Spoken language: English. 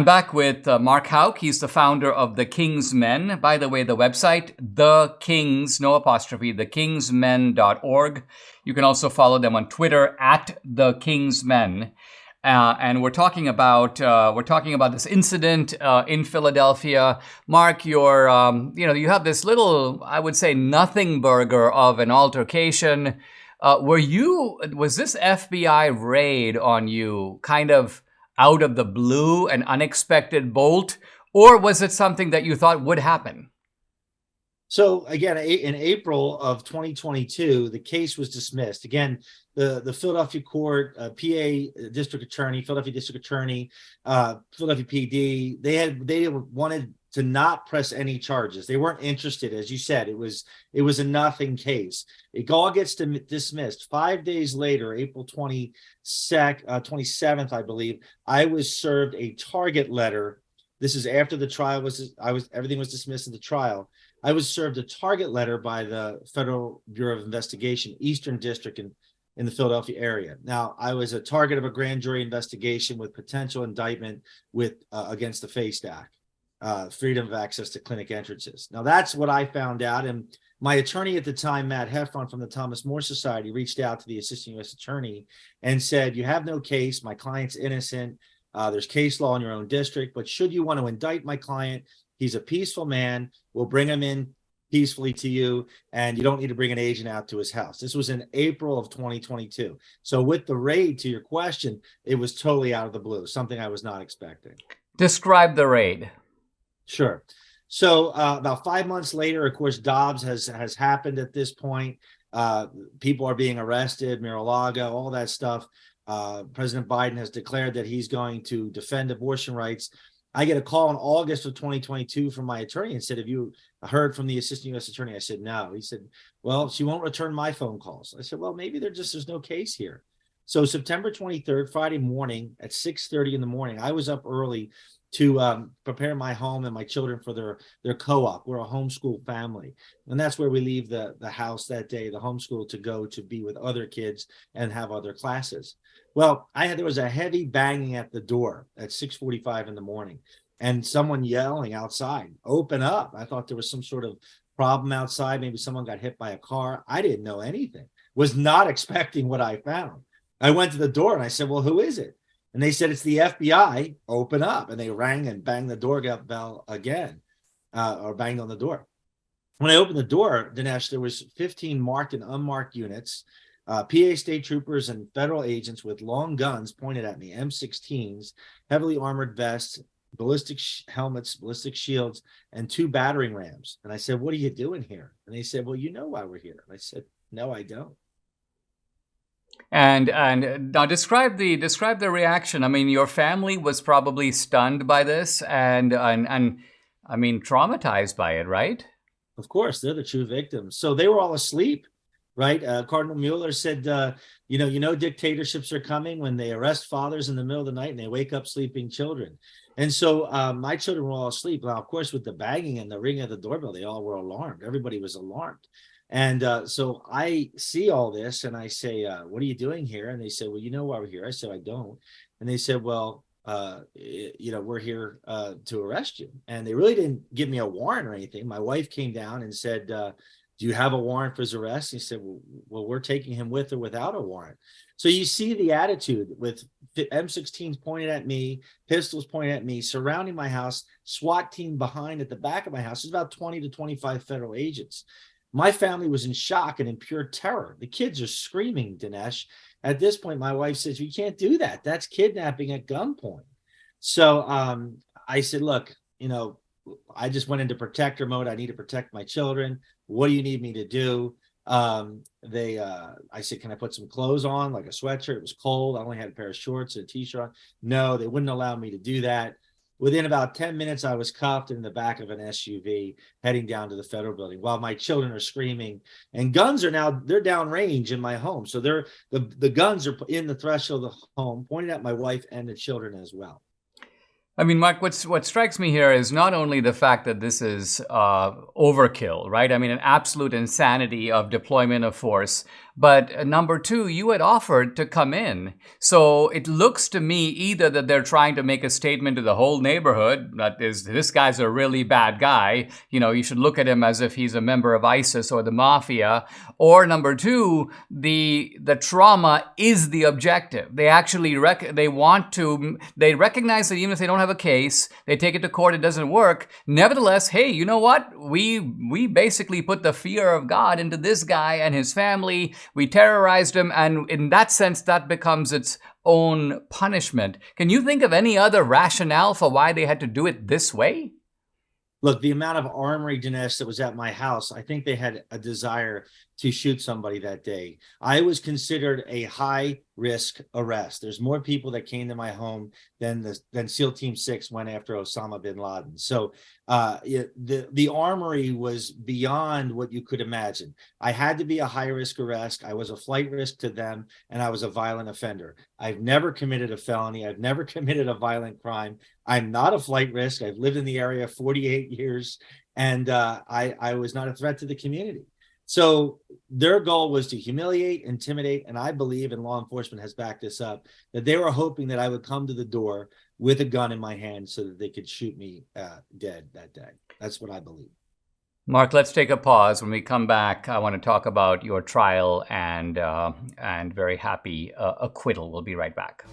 back with Mark Houck. He's the founder of The King's Men. By the way, the website, The Kings, no apostrophe, thekingsmen.org. You can also follow them on Twitter at The King's Men. And we're talking about this incident in Philadelphia. Mark, you have this little, I would say, nothing burger of an altercation. Was this FBI raid on you kind of out of the blue, an unexpected bolt, or was it something that you thought would happen? So again, in April of 2022, the case was dismissed. Again, the Philadelphia court, PA district attorney, Philadelphia district attorney, Philadelphia PD, they wanted to not press any charges. They weren't interested, as you said. It was a nothing case. It all gets dismissed. 5 days later, April 27th, I believe, I was served a target letter. This is after the trial everything was dismissed in the trial. I was served a target letter by the Federal Bureau of Investigation, Eastern District in the Philadelphia area. Now, I was a target of a grand jury investigation with potential indictment against the FACE Act. Freedom of access to clinic entrances. Now, that's what I found out. And my attorney at the time, Matt Heffron from the Thomas More Society, reached out to the assistant U.S. attorney and said, you have no case. My client's innocent. There's case law in your own district. But should you want to indict my client, he's a peaceful man. We'll bring him in peacefully to you, and you don't need to bring an agent out to his house. This was in April of 2022. So with the raid, to your question, it was totally out of the blue, something I was not expecting. Describe the raid. Sure. So about 5 months later, of course, Dobbs has happened at this point. People are being arrested, Mar-a-Lago, all that stuff. President Biden has declared that he's going to defend abortion rights. I get a call in August of 2022 from my attorney and said, have you heard from the assistant U.S. attorney? I said, no. He said, well, she won't return my phone calls. I said, well, maybe there's no case here. So September 23rd, Friday morning at 6:30 in the morning, I was up early to prepare my home and my children for their co-op. We're a homeschool family. And that's where we leave the house that day, the homeschool, to go to be with other kids and have other classes. Well, there was a heavy banging at the door at 6:45 in the morning and someone yelling outside, open up. I thought there was some sort of problem outside. Maybe someone got hit by a car. I didn't know anything, was not expecting what I found. I went to the door and I said, well, who is it? And they said, it's the FBI, open up. And they rang and banged the doorbell again, or banged on the door. When I opened the door, Dinesh, there was 15 marked and unmarked units, PA state troopers and federal agents with long guns pointed at me, M16s, heavily armored vests, ballistic helmets, ballistic shields, and 2 battering rams. And I said, what are you doing here? And they said, well, you know why we're here. And I said, no, I don't. And now describe the reaction. I mean, your family was probably stunned by this and I mean, traumatized by it, right? Of course, they're the true victims. So they were all asleep, right? Cardinal Mueller said, dictatorships are coming when they arrest fathers in the middle of the night and they wake up sleeping children. And so my children were all asleep. Now, of course, with the banging and the ringing of the doorbell, they all were alarmed. Everybody was alarmed. And so I see all this and I say, what are you doing here? And they said, well, you know why we're here. I said, I don't. And they said, well, we're here to arrest you. And they really didn't give me a warrant or anything. My wife came down and said, do you have a warrant for his arrest? He said, well, we're taking him with or without a warrant. So you see the attitude with M16s pointed at me, pistols pointed at me, surrounding my house, SWAT team behind at the back of my house. There's about 20 to 25 federal agents. My family was in shock and in pure terror. The kids are screaming, Dinesh. At this point, my wife says, you can't do that. That's kidnapping at gunpoint. So I said, look, I just went into protector mode. I need to protect my children. What do you need me to do? I said, can I put some clothes on, like a sweatshirt? It was cold. I only had a pair of shorts and a t-shirt on. No, they wouldn't allow me to do that. Within about 10 minutes, I was cuffed in the back of an SUV heading down to the federal building while my children are screaming. And guns are now, they're downrange in my home. So the guns are in the threshold of the home, pointed at my wife and the children as well. I mean, Mark, what strikes me here is not only the fact that this is overkill, right? I mean, an absolute insanity of deployment of force. But number two, you had offered to come in. So it looks to me either that they're trying to make a statement to the whole neighborhood, that is, this guy's a really bad guy. You know, you should look at him as if he's a member of ISIS or the mafia. Or number two, the trauma is the objective. They actually they recognize that even if they don't have a case, they take it to court, it doesn't work. Nevertheless, hey, you know what? We basically put the fear of God into this guy and his family. We terrorized him, and in that sense, that becomes its own punishment. Can you think of any other rationale for why they had to do it this way? Look, the amount of armory, Dinesh, that was at my house, I think they had a desire to shoot somebody that day. I was considered a high-risk arrest. There's more people that came to my home than SEAL Team 6 went after Osama bin Laden. So the armory was beyond what you could imagine. I had to be a high-risk arrest. I was a flight risk to them, and I was a violent offender. I've never committed a felony. I've never committed a violent crime. I'm not a flight risk. I've lived in the area 48 years, and I was not a threat to the community. So their goal was to humiliate, intimidate, and I believe, and law enforcement has backed this up, that they were hoping that I would come to the door with a gun in my hand so that they could shoot me dead that day. That's what I believe. Mark, let's take a pause. When we come back, I want to talk about your trial and very happy acquittal. We'll be right back.